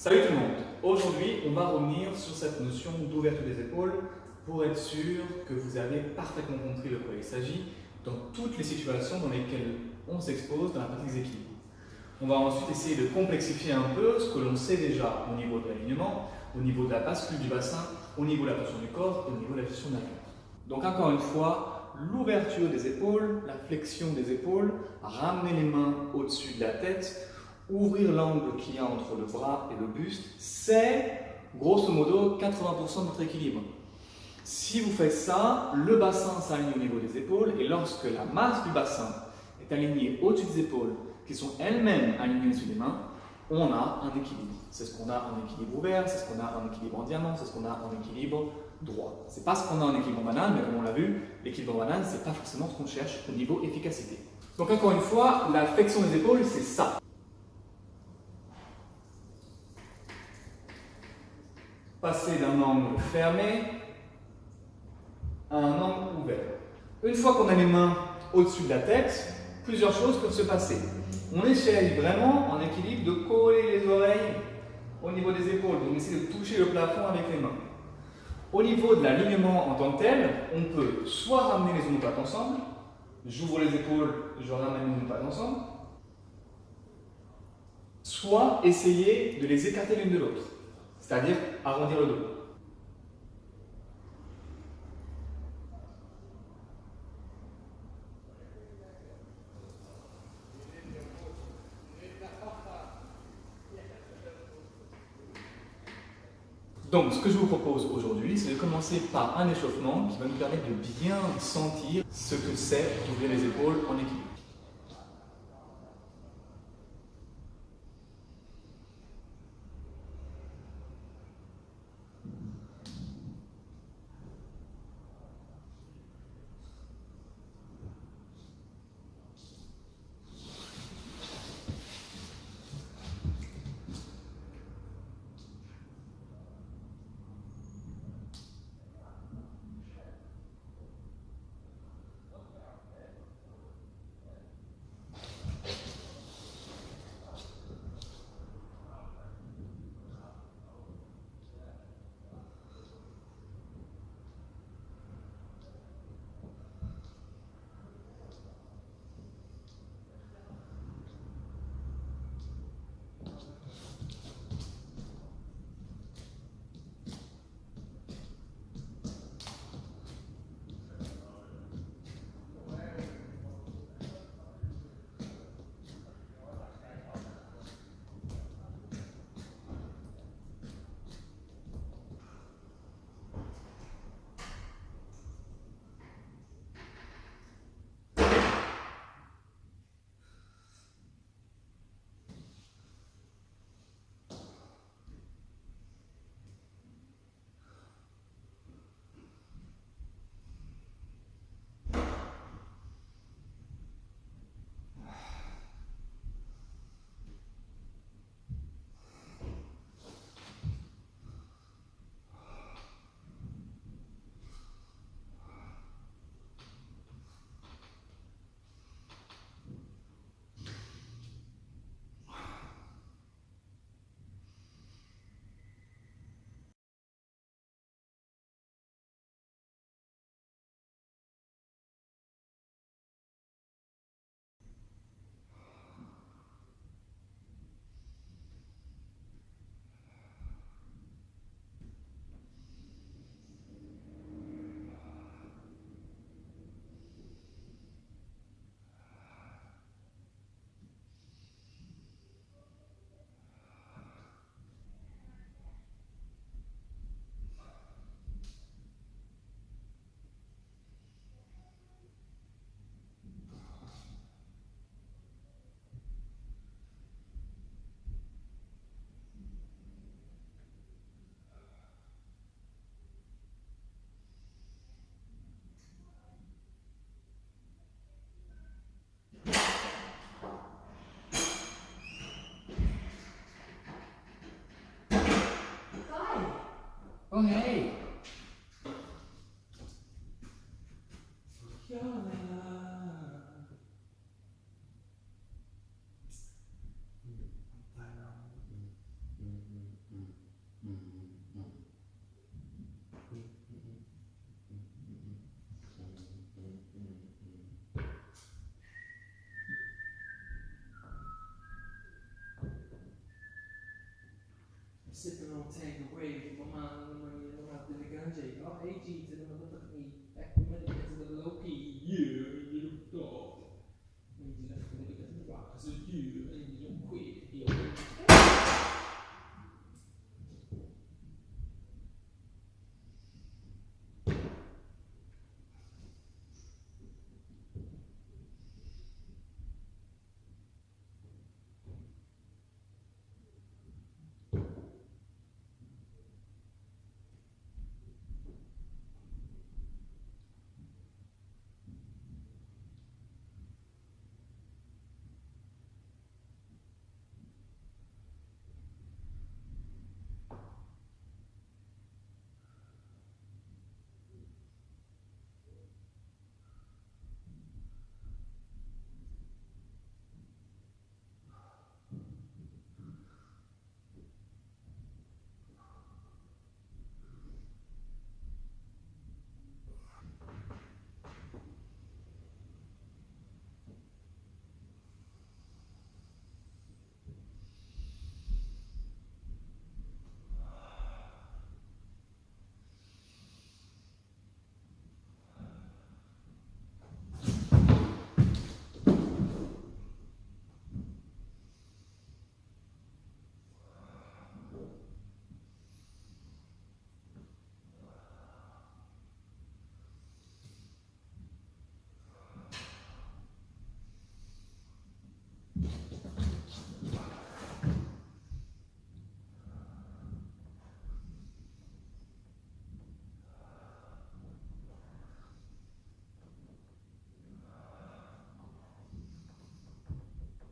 Salut tout le monde! Aujourd'hui, on va revenir sur cette notion d'ouverture des épaules pour être sûr que vous avez parfaitement compris de quoi il s'agit dans toutes les situations dans lesquelles on s'expose dans la pratique des équilibres. On va ensuite essayer de complexifier un peu ce que l'on sait déjà au niveau de l'alignement, au niveau de la bascule du bassin, au niveau de la tension du corps et au niveau de la gestion de la viande. Donc encore une fois, l'ouverture des épaules, la flexion des épaules, ramener les mains au-dessus de la tête, ouvrir l'angle qu'il y a entre le bras et le buste, c'est grosso modo 80% de notre équilibre. Si vous faites ça, le bassin s'aligne au niveau des épaules et lorsque la masse du bassin est alignée au-dessus des épaules, qui sont elles-mêmes alignées au-dessus des mains, on a un équilibre. C'est ce qu'on a en équilibre ouvert, c'est ce qu'on a en équilibre en diamant, c'est ce qu'on a en équilibre droit. C'est pas ce qu'on a en équilibre en banane, mais comme on l'a vu, l'équilibre en banane, c'est pas forcément ce qu'on cherche au niveau efficacité. Donc encore une fois, la flexion des épaules, c'est ça. Passer d'un angle fermé à un angle ouvert. Une fois qu'on a les mains au-dessus de la tête, plusieurs choses peuvent se passer. On essaye vraiment en équilibre de coller les oreilles au niveau des épaules, donc on essaie de toucher le plafond avec les mains. Au niveau de l'alignement en tant que tel, on peut soit ramener les omoplates ensemble, j'ouvre les épaules, je ramène les omoplates ensemble, soit essayer de les écarter l'une de l'autre, c'est-à-dire arrondir le dos. Donc, ce que je vous propose aujourd'hui, c'est de commencer par un échauffement qui va nous permettre de bien sentir ce que c'est d'ouvrir les épaules en équilibre. Oh hey! sipping on Tanqueray with my mind on the money and I'm out to the ganja. Oh, AG to the motherfucking back the money because of the low key. Yeah, you little dog. And you left the because of the rock. So you and you don't quit.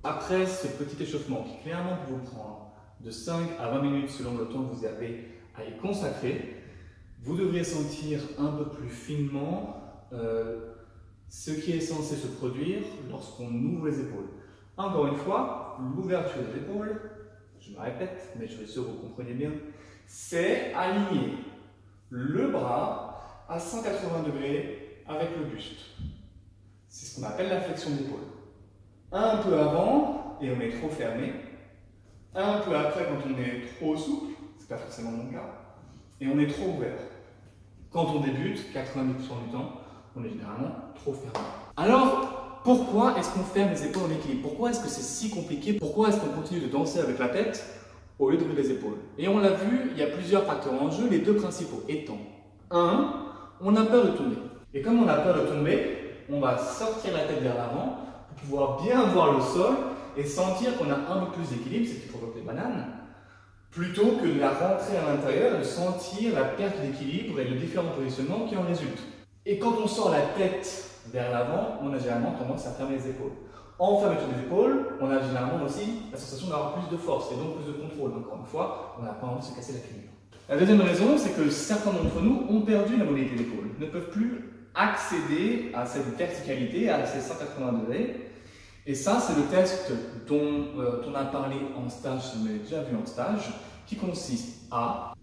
Après ce petit échauffement qui clairement peut vous prendre de 5 à 20 minutes selon le temps que vous avez à y consacrer, vous devriez sentir un peu plus finement ce qui est censé se produire lorsqu'on ouvre les épaules. Encore une fois, l'ouverture des épaules, je me répète, mais je suis sûr que vous comprenez bien, c'est aligner le bras à 180 degrés avec le buste. C'est ce qu'on appelle la flexion d'épaule. Un peu avant, et on est trop fermé. Un peu après, quand on est trop souple, c'est pas forcément mon cas, et on est trop ouvert. Quand on débute, 90% du temps, on est généralement trop fermé. Alors, pourquoi est-ce qu'on ferme les épaules en équilibre? Pourquoi est-ce que c'est si compliqué? Pourquoi est-ce qu'on continue de danser avec la tête au lieu d'ouvrir les épaules? Et on l'a vu, il y a plusieurs facteurs en jeu, les deux principaux étant 1. On a peur de tomber. Et comme on a peur de tomber, on va sortir la tête vers l'avant pour pouvoir bien voir le sol et sentir qu'on a un peu plus d'équilibre, c'est ce qui provoque les bananes, plutôt que de la rentrer à l'intérieur et de sentir la perte d'équilibre et le différent positionnement qui en résulte. Et quand on sort la tête vers l'avant, on a généralement tendance à fermer les épaules. En fermeture des épaules, on a généralement aussi la sensation d'avoir plus de force et donc plus de contrôle. Encore une fois, on n'a pas envie de se casser la figure. La deuxième raison, c'est que certains d'entre nous ont perdu la mobilité d'épaule, ne peuvent plus accéder à cette verticalité, à ces 180 degrés. Et ça, c'est le test dont on a parlé en stage, si vous l'avez déjà vu en stage, qui consiste à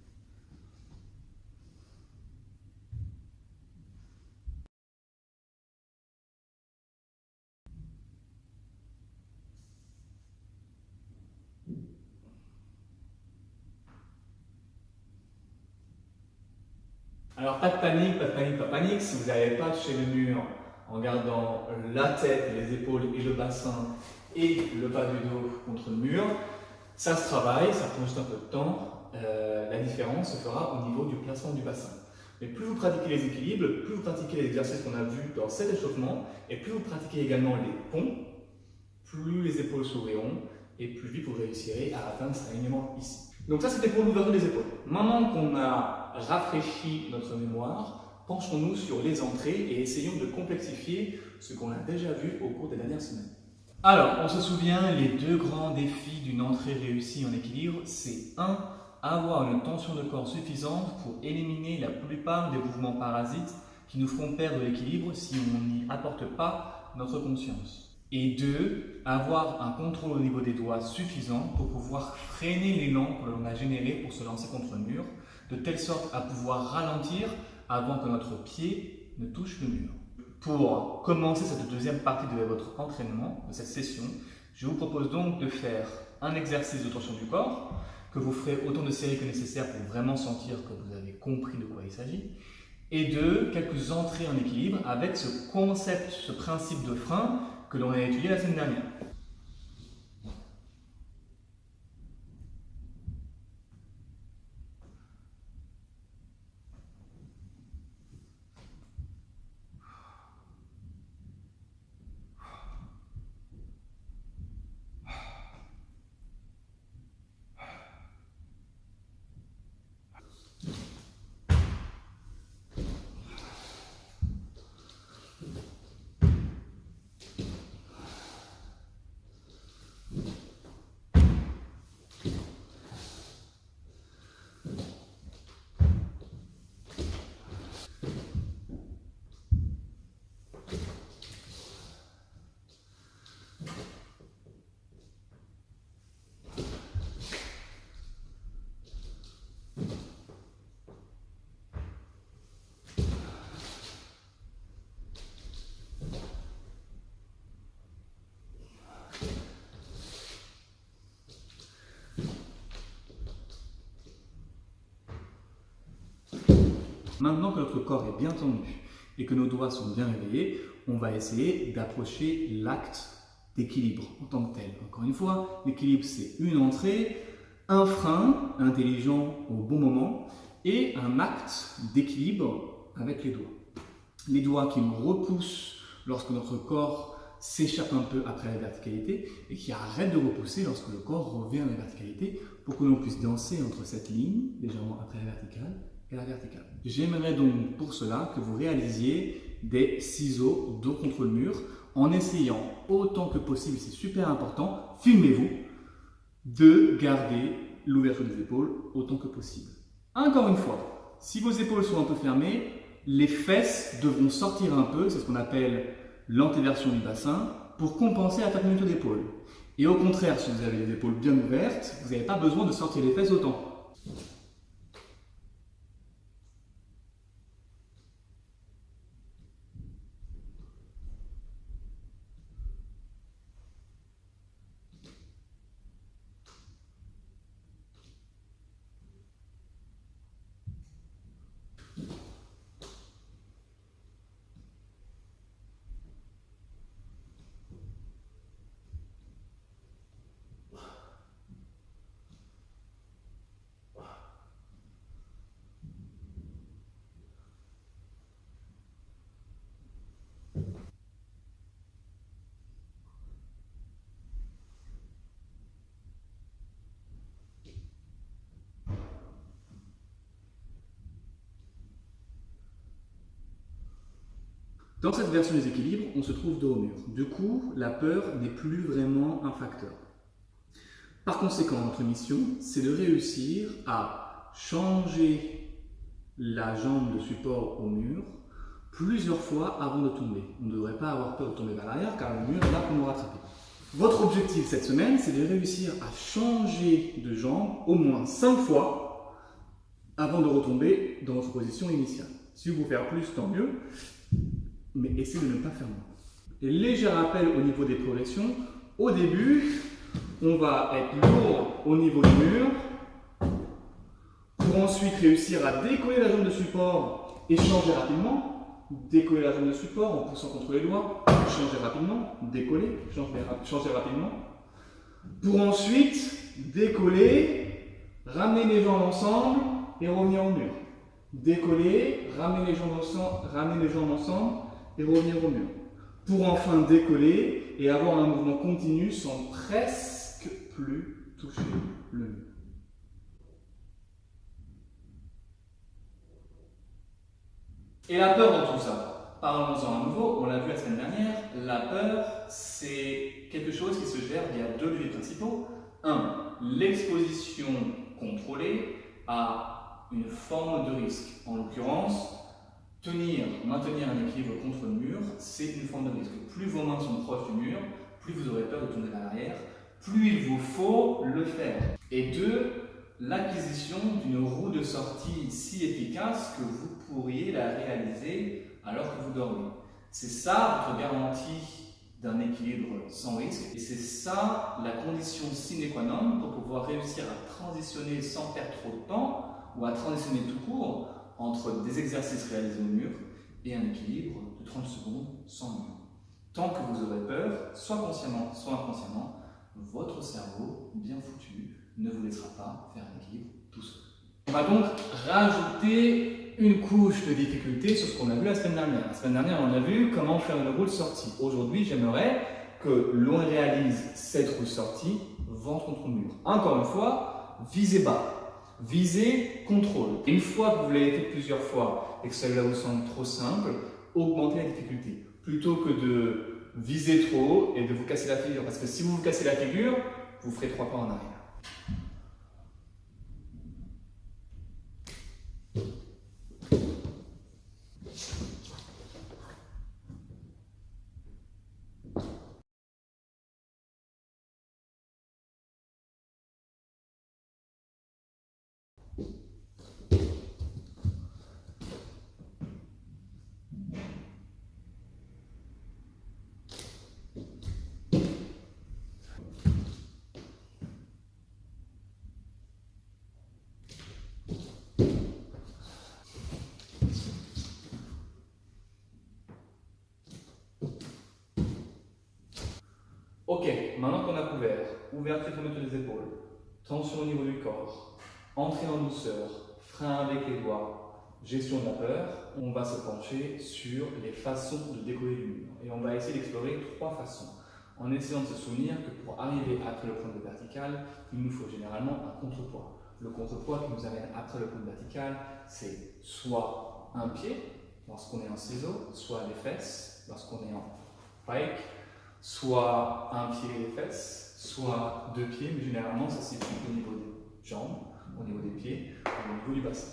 alors pas de panique, pas de panique, pas de panique, si vous n'avez pas touché le mur en gardant la tête, les épaules et le bassin et le bas du dos contre le mur, ça se travaille, ça prend juste un peu de temps. La différence se fera au niveau du placement du bassin. Mais plus vous pratiquez les équilibres, plus vous pratiquez les exercices qu'on a vus dans cet échauffement, et plus vous pratiquez également les ponts, plus les épaules s'ouvriront, et plus vite vous réussirez à atteindre cet alignement ici. Donc ça, c'était pour l'ouverture des épaules. Maintenant qu'on a rafraîchi notre mémoire, penchons-nous sur les entrées et essayons de complexifier ce qu'on a déjà vu au cours des dernières semaines. Alors, on se souvient, les deux grands défis d'une entrée réussie en équilibre, c'est 1. Avoir une tension de corps suffisante pour éliminer la plupart des mouvements parasites qui nous feront perdre l'équilibre si on n'y apporte pas notre conscience. Et 2. Avoir un contrôle au niveau des doigts suffisant pour pouvoir freiner l'élan que l'on a généré pour se lancer contre le mur, de telle sorte à pouvoir ralentir avant que notre pied ne touche le mur. Pour commencer cette deuxième partie de votre entraînement, de cette session, je vous propose donc de faire un exercice de tension du corps que vous ferez autant de séries que nécessaire pour vraiment sentir que vous avez compris de quoi il s'agit. Et 2, quelques entrées en équilibre avec ce concept, ce principe de frein que l'on a étudié la semaine dernière. Maintenant que notre corps est bien tendu et que nos doigts sont bien réveillés, on va essayer d'approcher l'acte d'équilibre en tant que tel. Encore une fois, l'équilibre c'est une entrée, un frein intelligent au bon moment et un acte d'équilibre avec les doigts. Les doigts qui nous repoussent lorsque notre corps s'échappe un peu après la verticalité et qui arrêtent de repousser lorsque le corps revient à la verticalité pour que l'on puisse danser entre cette ligne, légèrement après la verticale, et la verticale. J'aimerais donc pour cela que vous réalisiez des ciseaux dos contre le mur en essayant autant que possible, c'est super important, filmez-vous, de garder l'ouverture des épaules autant que possible. Encore une fois, si vos épaules sont un peu fermées, les fesses devront sortir un peu, c'est ce qu'on appelle l'antéversion du bassin, pour compenser la fermeture d'épaule. Et au contraire, si vous avez les épaules bien ouvertes, vous n'avez pas besoin de sortir les fesses autant. Dans cette version des équilibres, on se trouve dos au mur. Du coup, la peur n'est plus vraiment un facteur. Par conséquent, notre mission, c'est de réussir à changer la jambe de support au mur plusieurs fois avant de tomber. On ne devrait pas avoir peur de tomber vers l'arrière car le mur est là pour nous rattraper. Votre objectif cette semaine, c'est de réussir à changer de jambe au moins 5 fois avant de retomber dans votre position initiale. Si vous pouvez faire plus, tant mieux, mais essayez de ne pas faire moins. Et léger rappel au niveau des progressions, au début, on va être lourd au niveau du mur pour ensuite réussir à décoller la jambe de support et changer rapidement. Décoller la jambe de support en poussant contre les doigts, changer rapidement, décoller, changer rapidement. Pour ensuite décoller, ramener les jambes ensemble et revenir au mur. Décoller, ramener les jambes ensemble et revenir au mur. Pour enfin décoller et avoir un mouvement continu sans presque plus toucher le mur. Et la peur dans tout ça, parlons-en à nouveau, on l'a vu la semaine dernière, la peur c'est quelque chose qui se gère via 2 leviers principaux. 1. L'exposition contrôlée à une forme de risque. En l'occurrence, maintenir un équilibre contre le mur, c'est une forme de risque. Plus vos mains sont proches du mur, plus vous aurez peur de tourner vers l'arrière, plus il vous faut le faire. Et 2. L'acquisition d'une roue de sortie si efficace que vous pourriez la réaliser alors que vous dormez. C'est ça votre garantie d'un équilibre sans risque. Et c'est ça la condition sine qua non pour pouvoir réussir à transitionner sans perdre trop de temps ou à transitionner tout court entre des exercices réalisés au mur et un équilibre de 30 secondes sans mur. Tant que vous aurez peur, soit consciemment, soit inconsciemment, votre cerveau, bien foutu, ne vous laissera pas faire un équilibre tout seul. On va donc rajouter une couche de difficulté sur ce qu'on a vu la semaine dernière. La semaine dernière, on a vu comment faire une roue de sortie. Aujourd'hui, j'aimerais que l'on réalise cette roue de sortie ventre contre mur. Encore une fois, visez bas. Visez contrôle. Et une fois que vous l'avez fait plusieurs fois et que cela vous semble trop simple, augmentez la difficulté. Plutôt que de viser trop haut et de vous casser la figure. Parce que si vous vous cassez la figure, vous ferez 3 pas en arrière. Ok, maintenant qu'on a couvert, ouverture et fermeture des épaules, tension au niveau du corps, entrée en douceur, frein avec les doigts, gestion de la peur, on va se pencher sur les façons de décoller du mur. Et on va essayer d'explorer 3 façons, en essayant de se souvenir que pour arriver après le point de vertical, il nous faut généralement un contrepoids. Le contrepoids qui nous amène après le point de vertical, c'est soit un pied, lorsqu'on est en ciseau, soit les fesses, lorsqu'on est en pike, soit un pied et les fesses, soit 2 pieds, mais généralement ça se situe au niveau des jambes, au niveau des pieds, au niveau du bassin.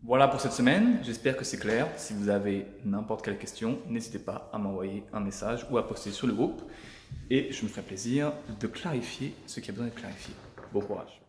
Voilà pour cette semaine, j'espère que c'est clair. Si vous avez n'importe quelle question, n'hésitez pas à m'envoyer un message ou à poster sur le groupe et je me ferai plaisir de clarifier ce qui a besoin d'être clarifié. Bon courage.